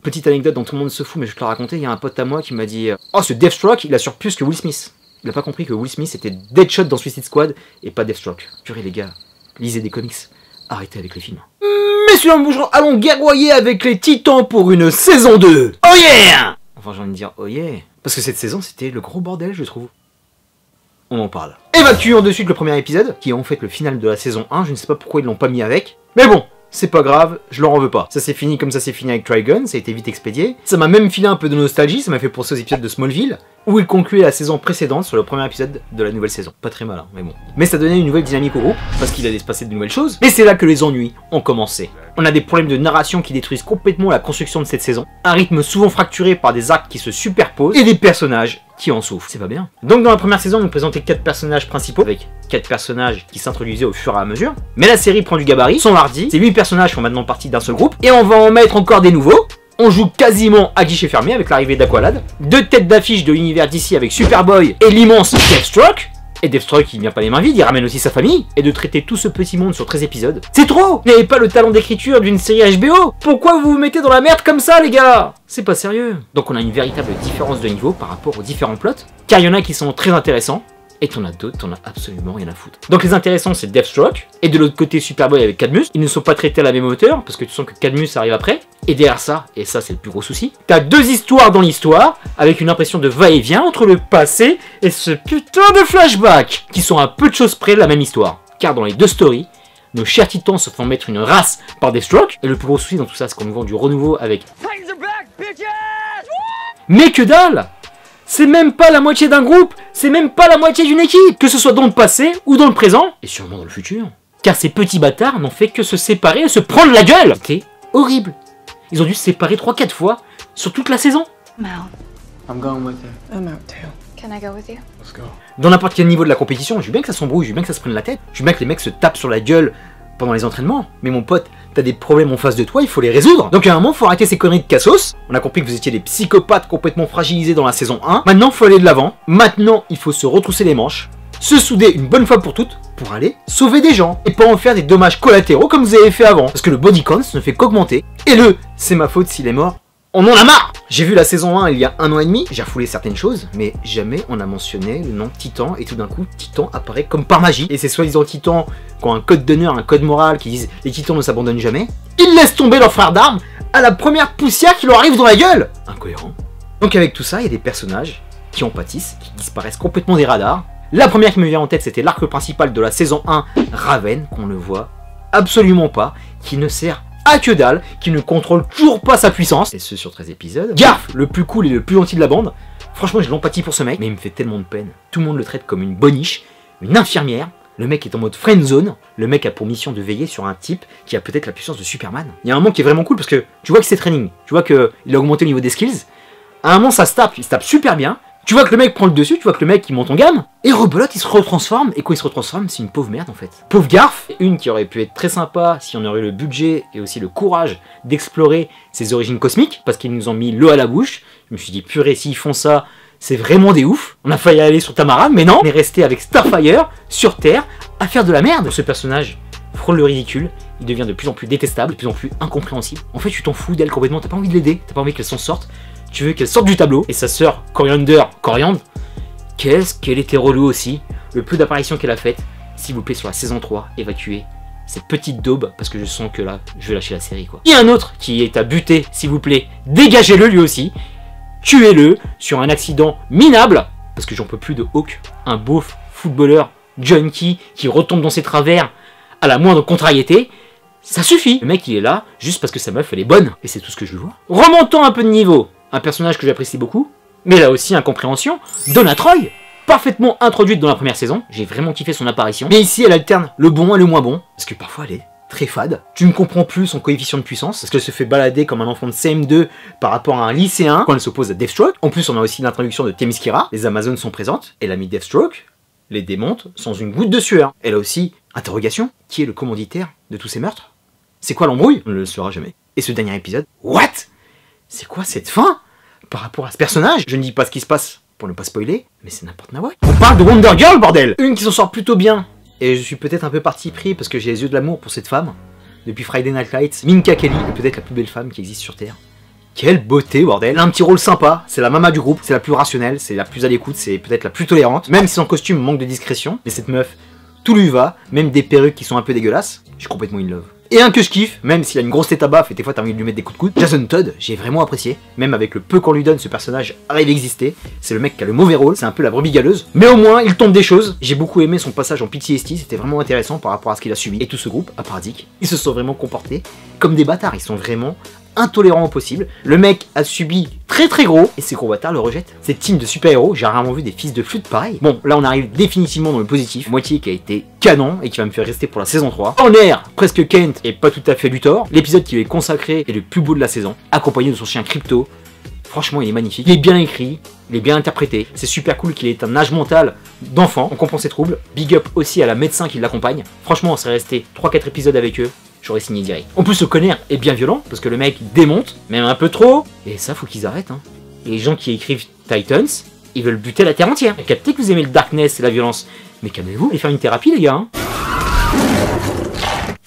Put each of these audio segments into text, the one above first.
Petite anecdote dont tout le monde se fout, mais je vais te la raconter, il y a un pote à moi qui m'a dit « Oh, ce Deathstroke, il assure plus que Will Smith !» Il a pas compris que Will Smith était Deadshot dans Suicide Squad et pas Deathstroke. Purée les gars, lisez des comics, arrêtez avec les films. Messieurs, allons guerroyer avec les Titans pour une saison 2. Oh yeah! Enfin j'ai envie de dire oh yeah, parce que cette saison c'était le gros bordel je trouve. On en parle. Évacuons de suite le premier épisode, qui est en fait le final de la saison 1, je ne sais pas pourquoi ils l'ont pas mis avec. Mais bon, c'est pas grave, je leur en veux pas. Ça s'est fini comme ça s'est fini avec Trigun, ça a été vite expédié. Ça m'a même filé un peu de nostalgie, ça m'a fait penser aux épisodes de Smallville, où il concluait la saison précédente sur le premier épisode de la nouvelle saison. Pas très malin, mais bon. Mais ça donnait une nouvelle dynamique au groupe, parce qu'il allait se passer de nouvelles choses. Et c'est là que les ennuis ont commencé. On a des problèmes de narration qui détruisent complètement la construction de cette saison, un rythme souvent fracturé par des arcs qui se superposent, et des personnages qui en souffrent. C'est pas bien. Donc dans la première saison, on nous présentait 4 personnages principaux, avec 4 personnages qui s'introduisaient au fur et à mesure. Mais la série prend du gabarit, sont hardis, ces 8 personnages font maintenant partie d'un seul groupe, et on va en mettre encore des nouveaux. On joue quasiment à guichet fermé avec l'arrivée d'Aqualad, 2 têtes d'affiche de l'univers d'ici avec Superboy et l'immense Deathstroke. Et Deathstroke il vient pas les mains vides, il ramène aussi sa famille. Et de traiter tout ce petit monde sur 13 épisodes, c'est trop! Vous n'avez pas le talent d'écriture d'une série HBO. Pourquoi vous vous mettez dans la merde comme ça les gars? C'est pas sérieux. Donc on a une véritable différence de niveau par rapport aux différents plots, car il y en a qui sont très intéressants, et t'en as d'autres, t'en as absolument rien à foutre. Donc les intéressants c'est Deathstroke, et de l'autre côté Superboy avec Cadmus. Ils ne sont pas traités à la même hauteur, parce que tu sens que Cadmus arrive après. Et derrière ça, et ça c'est le plus gros souci, t'as 2 histoires dans l'histoire, avec une impression de va-et-vient entre le passé et ce putain de flashback, qui sont à peu de choses près de la même histoire. Car dans les 2 stories, nos chers titans se font mettre une race par Deathstroke, et le plus gros souci dans tout ça c'est qu'on nous vend du renouveau avec... Mais que dalle! C'est même pas la moitié d'un groupe, c'est même pas la moitié d'une équipe, que ce soit dans le passé ou dans le présent, et sûrement dans le futur. Car ces petits bâtards n'ont fait que se séparer et se prendre la gueule. C'était horrible. Ils ont dû se séparer 3-4 fois sur toute la saison. I'm out. I'm going with her. I'm out too. Can I go with you? Let's go. Dans n'importe quel niveau de la compétition, je veux bien que ça s'embrouille, je veux bien que ça se prenne la tête, je veux bien que les mecs se tapent sur la gueule pendant les entraînements, mais mon pote, t'as des problèmes en face de toi, il faut les résoudre. Donc à un moment, faut arrêter ces conneries de cassos. On a compris que vous étiez des psychopathes complètement fragilisés dans la saison 1. Maintenant, faut aller de l'avant. Maintenant, il faut se retrousser les manches, se souder une bonne fois pour toutes, pour aller sauver des gens, et pas en faire des dommages collatéraux comme vous avez fait avant. Parce que le body count ne fait qu'augmenter, et c'est ma faute s'il est mort. On en a marre! J'ai vu la saison 1 il y a 1 an et demi, j'ai refoulé certaines choses, mais jamais on a mentionné le nom Titan, et tout d'un coup, Titan apparaît comme par magie. Et ces soi-disant Titans qui ont un code d'honneur, un code moral, qui disent les Titans ne s'abandonnent jamais, ils laissent tomber leur frère d'armes à la première poussière qui leur arrive dans la gueule! Incohérent. Donc avec tout ça, il y a des personnages qui en pâtissent, qui disparaissent complètement des radars. La première qui me vient en tête, c'était l'arc principal de la saison 1, Raven, qu'on ne voit absolument pas, qui ne sert à que dalle, qui ne contrôle toujours pas sa puissance, et ce sur 13 épisodes. Garf, le plus cool et le plus gentil de la bande, franchement j'ai de l'empathie pour ce mec, mais il me fait tellement de peine. Tout le monde le traite comme une boniche, une infirmière, le mec est en mode friendzone, le mec a pour mission de veiller sur un type qui a peut-être la puissance de Superman. Il y a un moment qui est vraiment cool parce que tu vois que c'est training, tu vois qu'il a augmenté le niveau des skills, à un moment ça se tape, il se tape super bien, tu vois que le mec prend le dessus, tu vois que le mec il monte en gamme, et rebelote il se retransforme, et quand il se retransforme c'est une pauvre merde en fait. Pauvre Garf, une qui aurait pu être très sympa si on aurait eu le budget et aussi le courage d'explorer ses origines cosmiques, parce qu'ils nous ont mis l'eau à la bouche, je me suis dit purée s'ils font ça, c'est vraiment des ouf. On a failli aller sur Tamara, mais non, on est resté avec Starfire, sur Terre, à faire de la merde. Ce personnage frôle le ridicule, il devient de plus en plus détestable, de plus en plus incompréhensible. En fait tu t'en fous d'elle complètement, t'as pas envie de l'aider, t'as pas envie qu'elle s'en sorte. Tu veux qu'elle sorte du tableau, et sa sœur Coriandre, qu'est-ce qu'elle était relou aussi. Le peu d'apparitions qu'elle a faites, s'il vous plaît sur la saison 3, évacuez cette petite daube, parce que je sens que là, je vais lâcher la série quoi. Il y a un autre qui est à buter, s'il vous plaît, dégagez-le lui aussi, tuez-le sur un accident minable, parce que j'en peux plus de Hawk, un beauf footballeur junkie qui retombe dans ses travers à la moindre contrariété. Ça suffit. Le mec il est là juste parce que sa meuf elle est bonne, et c'est tout ce que je veux voir. Remontons un peu de niveau. Un personnage que j'apprécie beaucoup, mais là aussi incompréhension, Donna Troy, parfaitement introduite dans la première saison, j'ai vraiment kiffé son apparition, mais ici elle alterne le bon et le moins bon, parce que parfois elle est très fade, tu ne comprends plus son coefficient de puissance, parce qu'elle se fait balader comme un enfant de CM2 par rapport à un lycéen quand elle s'oppose à Deathstroke. En plus on a aussi l'introduction de Themyscira, les Amazones sont présentes, elle a mis Deathstroke, les démonte sans une goutte de sueur. Elle a aussi, interrogation, qui est le commanditaire de tous ces meurtres? C'est quoi l'embrouille? On ne le saura jamais. Et ce dernier épisode, what? C'est quoi cette fin? Par rapport à ce personnage, je ne dis pas ce qui se passe pour ne pas spoiler, mais c'est n'importe quoi. On parle de Wonder Girl, bordel! Une qui s'en sort plutôt bien, et je suis peut-être un peu parti pris parce que j'ai les yeux de l'amour pour cette femme. Depuis Friday Night Lights, Minka Kelly est peut-être la plus belle femme qui existe sur Terre. Quelle beauté, bordel. Elle a un petit rôle sympa, c'est la maman du groupe, c'est la plus rationnelle, c'est la plus à l'écoute, c'est peut-être la plus tolérante. Même si son costume manque de discrétion, mais cette meuf, tout lui va, même des perruques qui sont un peu dégueulasses, je suis complètement in love. Et un que je kiffe, même s'il a une grosse tête à baffe et des fois t'as envie de lui mettre des coups de coude, Jason Todd, j'ai vraiment apprécié. Même avec le peu qu'on lui donne, ce personnage arrive à exister. C'est le mec qui a le mauvais rôle, c'est un peu la brebis galeuse. Mais au moins, il tombe des choses. J'ai beaucoup aimé son passage en PTSD, c'était vraiment intéressant par rapport à ce qu'il a subi. Et tout ce groupe, à part Dick, ils se sont vraiment comportés comme des bâtards, ils sont vraiment intolérant au possible. Le mec a subi très gros et ces gros bâtards le rejettent. Cette team de super-héros, j'ai rarement vu des fils de flûte pareil. Bon, là on arrive définitivement dans le positif. Moitié qui a été canon et qui va me faire rester pour la saison 3. En l'air, presque Kent et pas tout à fait Luthor. L'épisode qui lui est consacré est le plus beau de la saison, accompagné de son chien Crypto. Franchement, il est magnifique. Il est bien écrit, il est bien interprété. C'est super cool qu'il ait un âge mental d'enfant. On comprend ses troubles. Big up aussi à la médecin qui l'accompagne. Franchement, on serait resté 3-4 épisodes avec eux. J'aurais signé direct. En plus, ce connard est bien violent, parce que le mec démonte, même un peu trop. Et ça, faut qu'ils arrêtent, hein. Les gens qui écrivent Titans, ils veulent buter la terre entière. Captez que vous aimez le darkness et la violence. Mais calmez-vous, allez faire une thérapie, les gars, hein.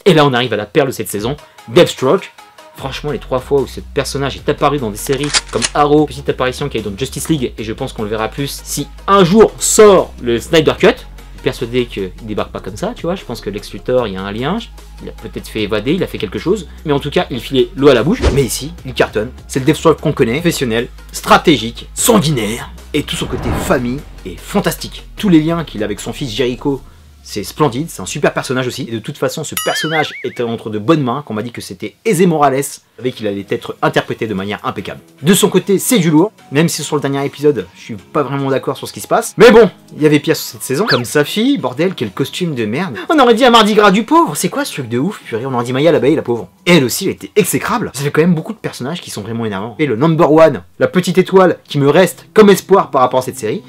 Et là, on arrive à la perle de cette saison, Deathstroke. Franchement, les 3 fois où ce personnage est apparu dans des séries comme Arrow, petite apparition qui est dans Justice League, et je pense qu'on le verra plus si un jour sort le Snyder Cut. Persuadé qu'il débarque pas comme ça, tu vois, je pense que Lex Luthor, il y a un lien, il a peut-être fait évader, il a fait quelque chose, mais en tout cas, il filait l'eau à la bouche, mais ici, il cartonne, c'est le Deathstroke qu'on connaît, professionnel, stratégique, sanguinaire, et tout son côté famille est fantastique. Tous les liens qu'il a avec son fils Jericho, c'est splendide, c'est un super personnage aussi, et de toute façon, ce personnage était entre de bonnes mains, qu'on m'a dit que c'était Ezé Morales, avec qu'il allait être interprété de manière impeccable. De son côté, c'est du lourd, même si sur le dernier épisode, je suis pas vraiment d'accord sur ce qui se passe, mais bon, il y avait pire sur cette saison, comme sa fille, bordel, quel costume de merde. On aurait dit un Mardi Gras du pauvre, c'est quoi ce truc de ouf, purée, on aurait dit Maya l'abeille, la pauvre. Et elle aussi, elle était exécrable. Ça fait quand même beaucoup de personnages qui sont vraiment énervants. Et le number one, la petite étoile qui me reste comme espoir par rapport à cette série,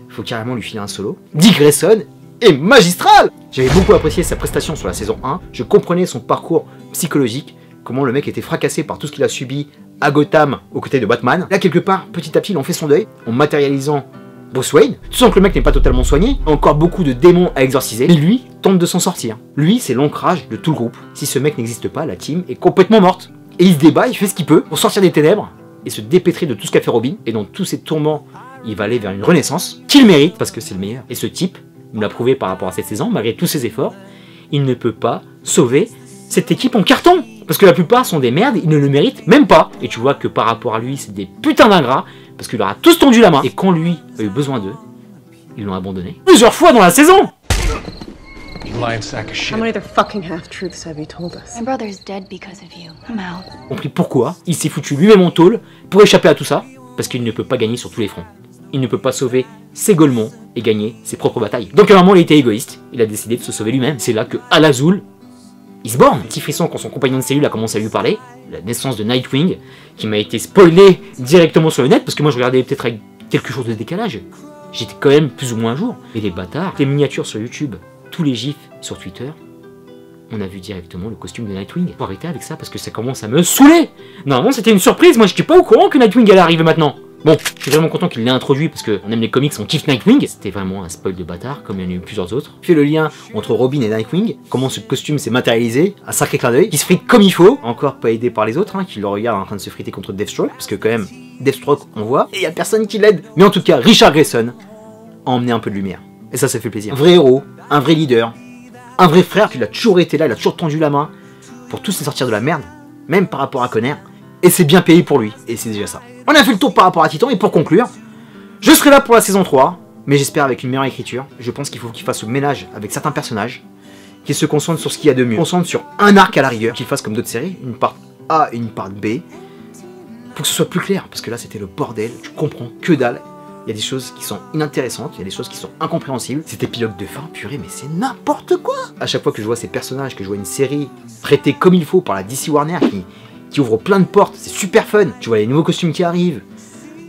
faut carrément lui filer un solo. Dick Grayson est magistral. J'avais beaucoup apprécié sa prestation sur la saison 1, je comprenais son parcours psychologique, comment le mec était fracassé par tout ce qu'il a subi à Gotham aux côtés de Batman. Là, quelque part, petit à petit, il en fait son deuil, en matérialisant Bruce Wayne. Tu sens que le mec n'est pas totalement soigné, encore beaucoup de démons à exorciser, mais lui tente de s'en sortir. Lui, c'est l'ancrage de tout le groupe. Si ce mec n'existe pas, la team est complètement morte. Et il se débat, il fait ce qu'il peut pour sortir des ténèbres et se dépêtrer de tout ce qu'a fait Robin. Et dans tous ces tourments, il va aller vers une renaissance qu'il mérite parce que c'est le meilleur. Et ce type, il me l'a prouvé par rapport à cette saison, malgré tous ses efforts, il ne peut pas sauver cette équipe en carton. Parce que la plupart sont des merdes, ils ne le méritent même pas. Et tu vois que par rapport à lui, c'est des putains d'ingrats, parce qu'il leur a tous tendu la main. Et quand lui a eu besoin d'eux, ils l'ont abandonné. Plusieurs fois dans la saison. How many other fucking half-truths have you told us? My brother's dead because of you. I'm out. Compris pourquoi il s'est foutu lui-même en tôle pour échapper à tout ça, parce qu'il ne peut pas gagner sur tous les fronts. Il ne peut pas sauver ses Golemons et gagner ses propres batailles. Donc à un moment, il était égoïste, il a décidé de se sauver lui-même. C'est là que Al Azul, il se borne. Petit frisson quand son compagnon de cellule a commencé à lui parler, la naissance de Nightwing, qui m'a été spoilé directement sur le net, parce que moi je regardais peut-être avec quelques jours de décalage. J'étais quand même plus ou moins à jour. Et les bâtards, les miniatures sur YouTube, tous les gifs sur Twitter, on a vu directement le costume de Nightwing. Faut arrêter avec ça parce que ça commence à me saouler. Normalement c'était une surprise, moi j'étais pas au courant que Nightwing allait arriver maintenant. Bon, je suis vraiment content qu'il l'ait introduit parce qu'on aime les comics, on kiffe Nightwing. C'était vraiment un spoil de bâtard, comme il y en a eu plusieurs autres. Fait le lien entre Robin et Nightwing, comment ce costume s'est matérialisé, un sacré clin d'œil, qui se frite comme il faut, encore pas aidé par les autres, hein, qui le regardent en train de se friter contre Deathstroke, parce que quand même, Deathstroke on voit, et il y a personne qui l'aide. Mais en tout cas, Richard Grayson a emmené un peu de lumière. Et ça fait plaisir. Un vrai héros, un vrai leader, un vrai frère, qui a toujours été là, il a toujours tendu la main pour tous les sortir de la merde, même par rapport à Connor. Et c'est bien payé pour lui, et c'est déjà ça. On a fait le tour par rapport à Titan, et pour conclure, je serai là pour la saison 3, mais j'espère avec une meilleure écriture. Je pense qu'il faut qu'il fasse le ménage avec certains personnages, qu'il se concentre sur ce qu'il y a de mieux, concentre sur un arc à la rigueur, qu'il fasse comme d'autres séries, une part A et une part B, pour que ce soit plus clair, parce que là c'était le bordel, tu comprends que dalle. Il y a des choses qui sont inintéressantes, il y a des choses qui sont incompréhensibles. Cet épilogue de fin, purée, mais c'est n'importe quoi. À chaque fois que je vois ces personnages, que je vois une série traitée comme il faut par la DC Warner, qui ouvre plein de portes, c'est super fun. Tu vois les nouveaux costumes qui arrivent,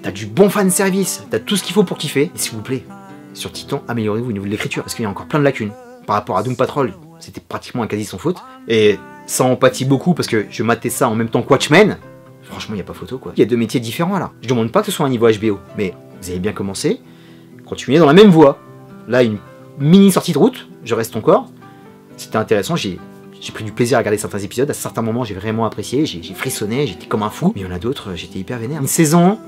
t'as du bon fan service, t'as tout ce qu'il faut pour kiffer. Et s'il vous plaît, sur Titan, améliorez-vous au niveau de l'écriture, parce qu'il y a encore plein de lacunes. Par rapport à Doom Patrol, c'était pratiquement un quasi sans faute. Et ça empathie beaucoup, parce que je matais ça en même temps que Watchmen. Franchement, il n'y a pas photo, quoi. Il y a deux métiers différents, là. Je demande pas que ce soit un niveau HBO, mais vous avez bien commencé, continuez dans la même voie. Là, une mini sortie de route, je reste encore. C'était intéressant, j'ai J'ai pris du plaisir à regarder certains épisodes, à certains moments j'ai vraiment apprécié, j'ai frissonné, j'étais comme un fou. Mais il y en a d'autres, j'étais hyper vénère. Une saison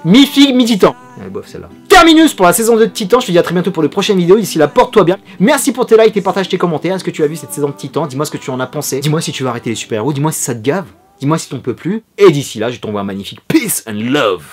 mi-figue, mi-titan. Ouais, bof celle-là. Terminus pour la saison 2 de Titan, je te dis à très bientôt pour de prochaines vidéos. D'ici là, porte-toi bien. Merci pour tes likes, tes partages, tes commentaires. Est-ce que tu as vu cette saison de Titan? Dis-moi ce que tu en as pensé. Dis-moi si tu veux arrêter les super-héros, dis-moi si ça te gave. Dis-moi si t'en peux plus. Et d'ici là, je t'envoie un magnifique peace and love.